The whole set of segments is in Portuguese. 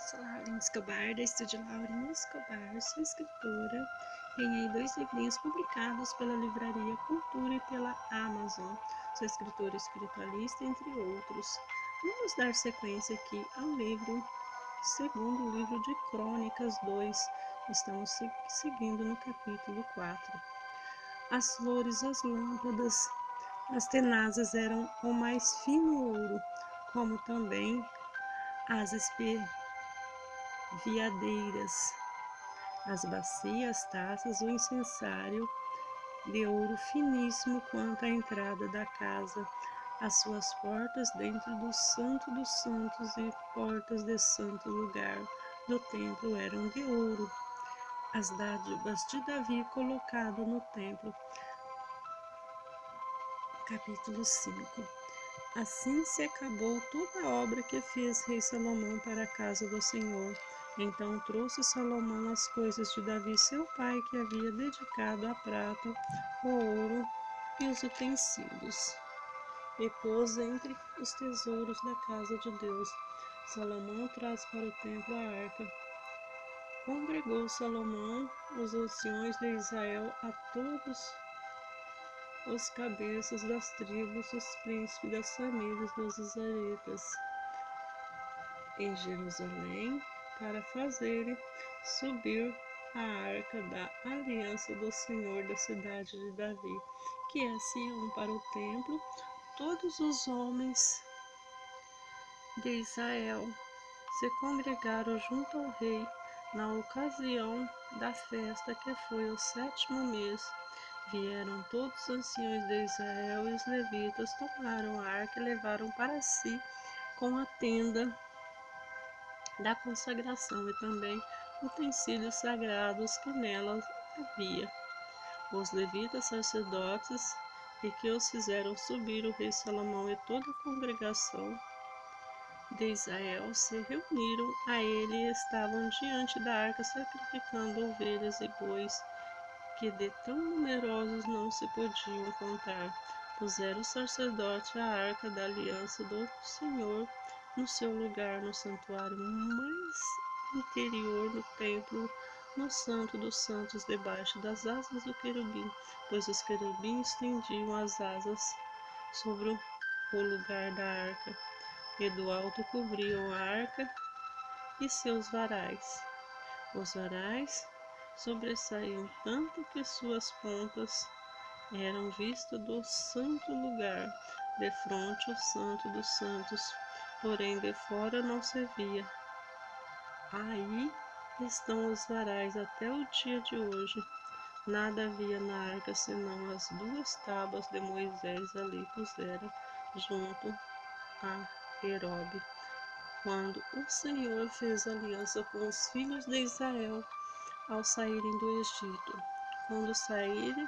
sou Laurinha Escobar, da Estúdio Laurinha Escobar, sou escritora. Ganhei 2 livrinhos publicados pela Livraria Cultura e pela Amazon. Sou escritora espiritualista, entre outros. Vamos dar sequência aqui ao segundo livro de Crônicas 2. Estamos seguindo no capítulo 4. As flores, as lâmpadas, as tenazas eram o mais fino ouro, como também as espeviadeiras, as bacias, taças, o incensário de ouro finíssimo quanto à entrada da casa, as suas portas dentro do Santo dos Santos e portas de santo lugar do templo eram de ouro. As dádivas de Davi colocado no templo. Capítulo 5. Assim se acabou toda a obra que fez rei Salomão para a casa do Senhor. Então trouxe Salomão as coisas de Davi seu pai, que havia dedicado a prata, o ouro e os utensílios, e pôs entre os tesouros da casa de Deus. Salomão traz para o templo a arca. Congregou Salomão os anciões de Israel, a todos os cabeças das tribos, os príncipes das famílias dos israelitas, em Jerusalém, para fazerem subir a arca da aliança do Senhor da cidade de Davi, que é Sião, para o templo. Todos os homens de Israel se congregaram junto ao rei na ocasião da festa, que foi o 7º mês. Vieram todos os anciões de Israel e os levitas, tomaram a arca e levaram para si com a tenda da consagração e também utensílios sagrados que nela havia. Os levitas sacerdotes e que os fizeram subir, o rei Salomão e toda a congregação de Israel se reuniram a ele e estavam diante da arca sacrificando ovelhas e bois, que de tão numerosos não se podiam contar. Puseram o sacerdote a arca da aliança do Senhor no seu lugar no santuário mais interior do templo, no santo dos santos, debaixo das asas do querubim, pois os querubins estendiam as asas sobre o lugar da arca, e do alto cobriam a arca e seus varais. Os varais sobressaíam tanto que suas pontas eram vistas do santo lugar, defronte ao santo dos santos, porém de fora não se via. Aí estão os varais até o dia de hoje. Nada havia na arca senão as 2 tábuas de Moisés ali pusera junto a Herobe, quando o Senhor fez aliança com os filhos de Israel ao saírem do Egito, quando saírem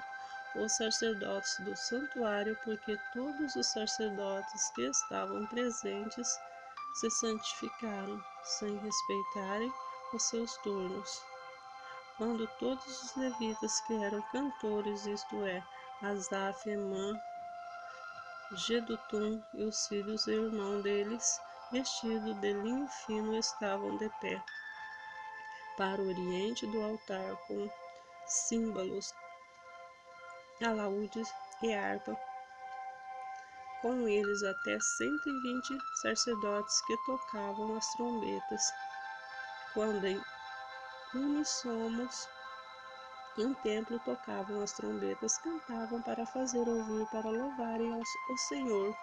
os sacerdotes do santuário, porque todos os sacerdotes que estavam presentes se santificaram, sem respeitarem os seus turnos. Quando todos os levitas que eram cantores, isto é, Asaf, Emã, Jedutum e os filhos e irmão deles, vestidos de linho fino, estavam de pé para o oriente do altar, com símbolos, alaúdes e harpa, com eles até 120 sacerdotes que tocavam as trombetas. Quando em unissomos em templo tocavam as trombetas, cantavam para fazer ouvir, para louvarem ao Senhor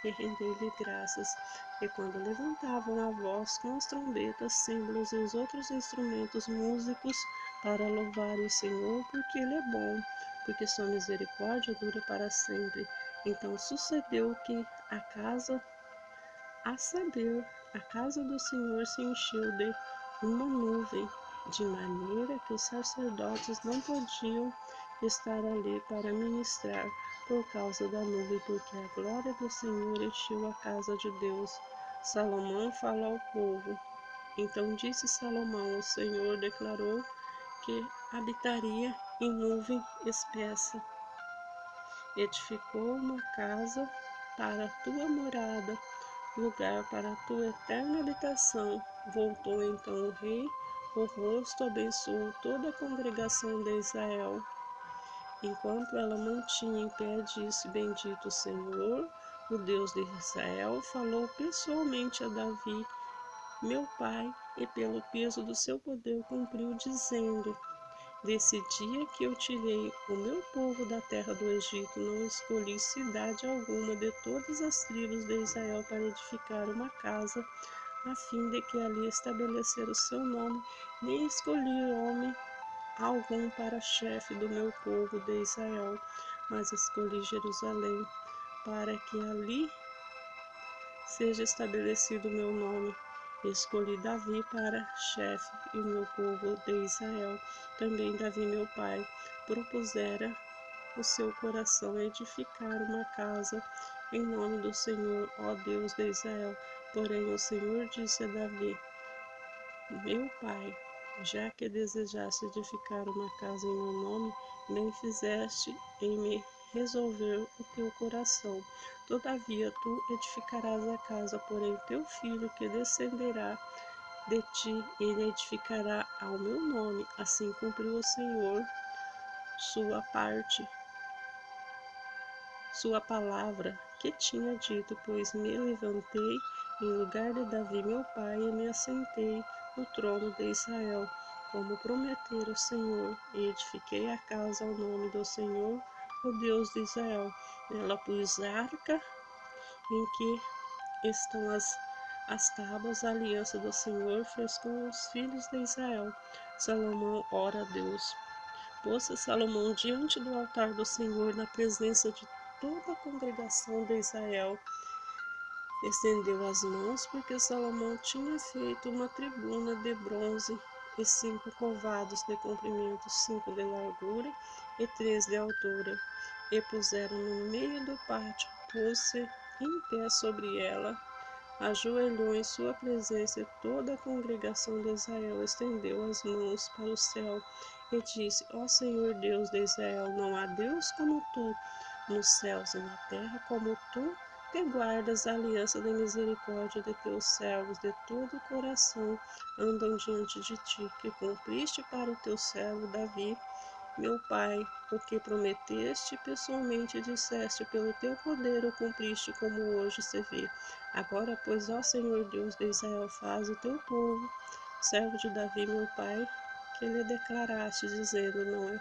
e render-lhe graças. E quando levantavam a voz com as trombetas, símbolos e os outros instrumentos músicos, para louvarem o Senhor, porque Ele é bom, porque sua misericórdia dura para sempre. Então sucedeu que a casa do Senhor se encheu de uma nuvem, de maneira que os sacerdotes não podiam estar ali para ministrar por causa da nuvem, porque a glória do Senhor encheu a casa de Deus. Salomão fala ao povo. Então disse Salomão: o Senhor declarou que habitaria em nuvem espessa. Edificou uma casa para a tua morada, lugar para a tua eterna habitação. Voltou então o rei o rosto, abençoou toda a congregação de Israel. Enquanto ela mantinha em pé, disse: Bendito o Senhor, o Deus de Israel, falou pessoalmente a Davi, meu pai, e pelo peso do seu poder cumpriu, dizendo: Desse dia que eu tirei o meu povo da terra do Egito, não escolhi cidade alguma de todas as tribos de Israel para edificar uma casa, a fim de que ali estabelecer o seu nome, nem escolhi homem algum para chefe do meu povo de Israel, mas escolhi Jerusalém, para que ali seja estabelecido o meu nome. Escolhi Davi para chefe e o meu povo de Israel. Também Davi, meu pai, propusera o seu coração edificar uma casa em nome do Senhor, ó Deus de Israel. Porém o Senhor disse a Davi, meu pai, já que desejaste edificar uma casa em meu nome, bem fizeste em me resolver o teu coração. Todavia tu edificarás a casa, porém teu filho que descenderá de ti, ele edificará ao meu nome. Assim cumpriu o Senhor sua palavra que tinha dito, pois me levantei em lugar de Davi meu pai e me assentei no trono de Israel, como prometera o Senhor, e edifiquei a casa ao nome do Senhor, o Deus de Israel. Nela pus a arca em que estão as tábuas, a aliança do Senhor fez com os filhos de Israel. Salomão ora a Deus. Pôs-se Salomão diante do altar do Senhor, na presença de toda a congregação de Israel. Estendeu as mãos, porque Salomão tinha feito uma tribuna de bronze e 5 covados de comprimento, 5 de largura e 3 de altura, e puseram no meio do pátio. Pôs-se em pé sobre ela, ajoelhou em sua presença, e toda a congregação de Israel estendeu as mãos para o céu e disse: Ó Senhor Deus de Israel, não há Deus como tu nos céus e na terra, como tu te guardas a aliança da misericórdia de teus servos, de todo o coração andam diante de ti, que cumpriste para o teu servo Davi, meu pai, o que prometeste pessoalmente disseste, pelo teu poder o cumpriste, como hoje se vê. Agora, pois, ó Senhor Deus de Israel, faz o teu povo, servo de Davi, meu pai, que lhe declaraste, dizendo,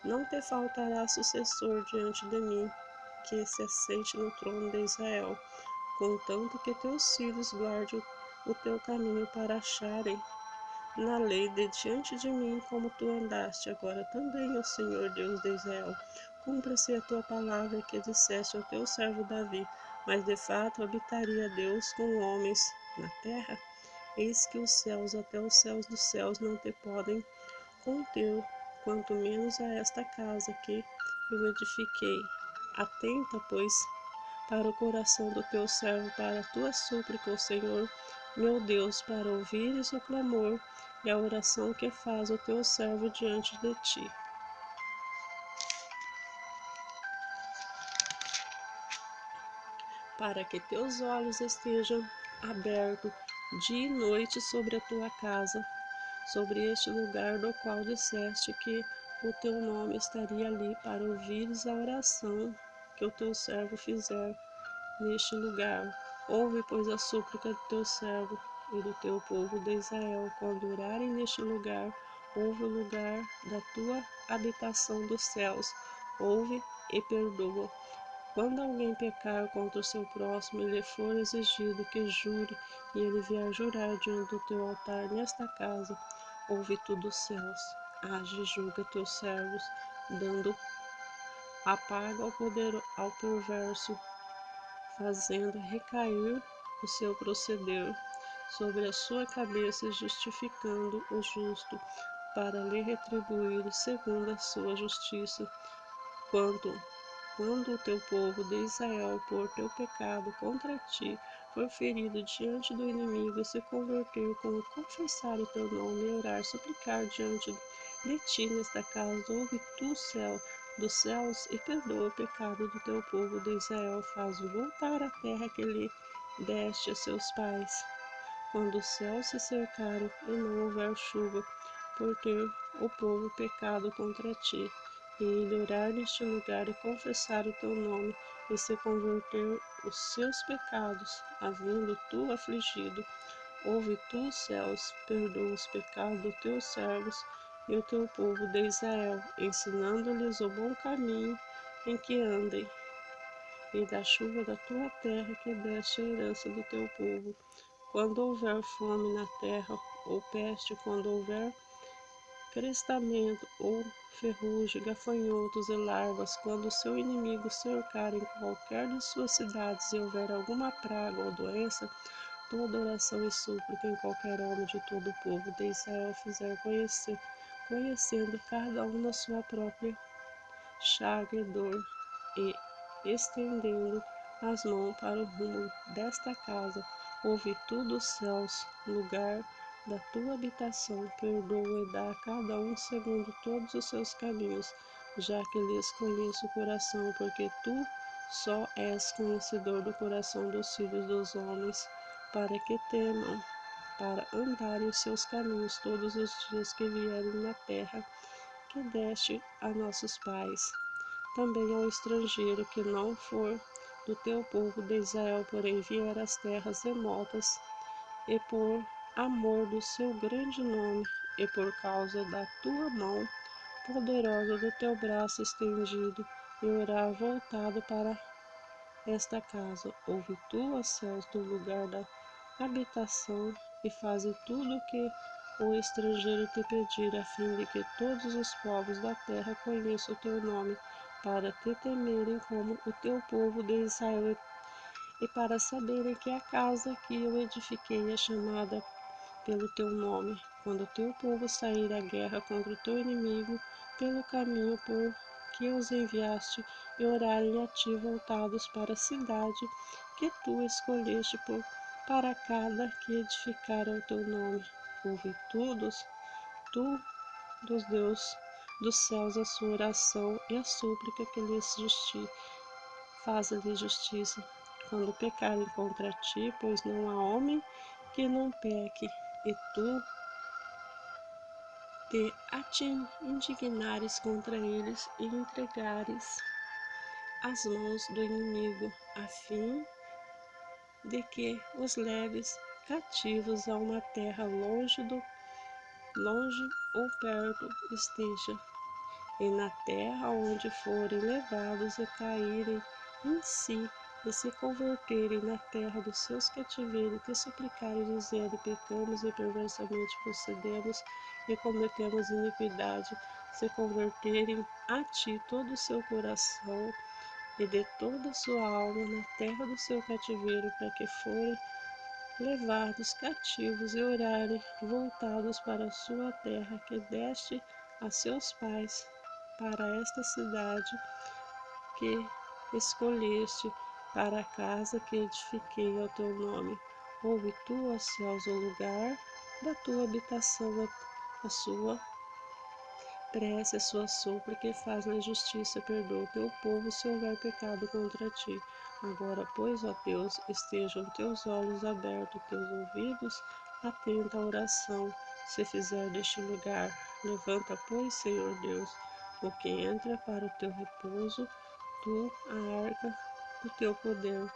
não te faltará sucessor diante de mim, que se assente no trono de Israel, contanto que teus filhos guardem o teu caminho para acharem na lei de diante de mim, como tu andaste. Agora também, ó Senhor Deus de Israel, cumpra-se a tua palavra que disseste ao teu servo Davi, mas de fato habitaria Deus com homens na terra? Eis que os céus, até os céus dos céus, não te podem conter, quanto menos a esta casa que eu edifiquei. Atenta, pois, para o coração do teu servo, para a tua súplica, ó Senhor, meu Deus, para ouvires o clamor e a oração que faz o teu servo diante de ti. Para que teus olhos estejam abertos dia e noite sobre a tua casa, sobre este lugar do qual disseste que o teu nome estaria ali, para ouvires a oração que o teu servo fizer neste lugar. Ouve, pois, a súplica do teu servo e do teu povo de Israel, quando orarem neste lugar. Ouve o lugar da tua habitação dos céus. Ouve e perdoa. Quando alguém pecar contra o seu próximo e lhe for exigido que jure, e ele vier jurar diante do teu altar nesta casa, ouve tu dos céus. Age e julga teus servos, dando apaga ao perverso, fazendo recair o seu proceder sobre a sua cabeça e justificando o justo, para lhe retribuir segundo a sua justiça. Quando o teu povo de Israel, por teu pecado contra ti, for ferido diante do inimigo e se converter com confessar o teu nome e orar, suplicar diante de ti nesta casa, ouve tu, céu, dos céus, e perdoa o pecado do teu povo de Israel, faz voltar a terra que lhe deste a seus pais. quando os céus se cercarem e não houver chuva, por ter o povo pecado contra ti, e ele orar neste lugar e confessar o teu nome, e se converter os seus pecados, havendo tu afligido, ouve tu os céus, perdoa os pecados dos teus servos e o teu povo de Israel, ensinando-lhes o bom caminho em que andem, e da chuva da tua terra que deste a herança do teu povo. Quando houver fome na terra, ou peste, quando houver crestamento, ou ferrugem, gafanhotos e larvas, quando o seu inimigo cercar em qualquer de suas cidades e houver alguma praga ou doença, toda oração e súplica em qualquer homem de todo o povo de Israel fizer conhecendo cada um na sua própria chaga e dor, e estendendo as mãos para o rumo desta casa, ouve tu dos céus, lugar da tua habitação, perdoa e dá a cada um segundo todos os seus caminhos, já que lhes conheço o coração, porque tu só és conhecedor do coração dos filhos dos homens, para que temam, para andarem os seus caminhos todos os dias que vierem na terra que deste a nossos pais. Também ao estrangeiro que não for do teu povo de Israel, porém vier às terras remotas, e por amor do seu grande nome, e por causa da tua mão poderosa, do teu braço estendido, e orar voltado para esta casa, ouve tu, ó céus, do lugar da habitação, e faze tudo o que o estrangeiro te pedir, a fim de que todos os povos da terra conheçam o teu nome, para te temerem como o teu povo de Israel, e para saberem que a casa que eu edifiquei é chamada pelo teu nome. Quando o teu povo sair à guerra contra o teu inimigo, pelo caminho por que os enviaste, e orarem a ti voltados para a cidade que tu escolheste para cada que edificar o teu nome. Ouve tu dos Deus dos céus a sua oração e a súplica que lhes faça-lhes justiça, quando pecarem contra ti, pois não há homem que não peque, e tu te indignares contra eles e entregares as mãos do inimigo, a fim de que os leves cativos a uma terra longe ou perto esteja, e na terra onde forem levados e caírem em si, e se converterem na terra dos seus cativeiros, te suplicarem, dizendo: pecamos e perversamente procedemos e cometemos iniquidade, se converterem a ti todo o seu coração e de toda a sua alma na terra do seu cativeiro, para que forem levados cativos e orarem voltados para a sua terra que deste a seus pais, para esta cidade que escolheste, para a casa que edifiquei ao teu nome. Ouve tu, ó céus, o lugar da tua habitação, a sua prece, a sua súplica, e faz-lhe justiça, perdoa o teu povo se houver pecado contra ti. Agora, pois, ó Deus, estejam teus olhos abertos, teus ouvidos atentos à oração, se fizer deste lugar. Levanta, pois, Senhor Deus, o que entra para o teu repouso, tu, a arca do teu poder,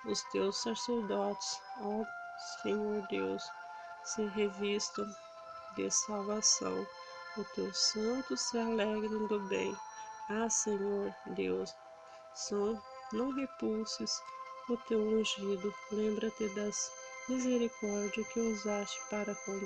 os teus sacerdotes, ó Senhor Deus, se revistam de salvação, os teus santos se alegrem do bem. Ah, Senhor Deus, não repulses o teu ungido, lembra-te das misericórdias que usaste para com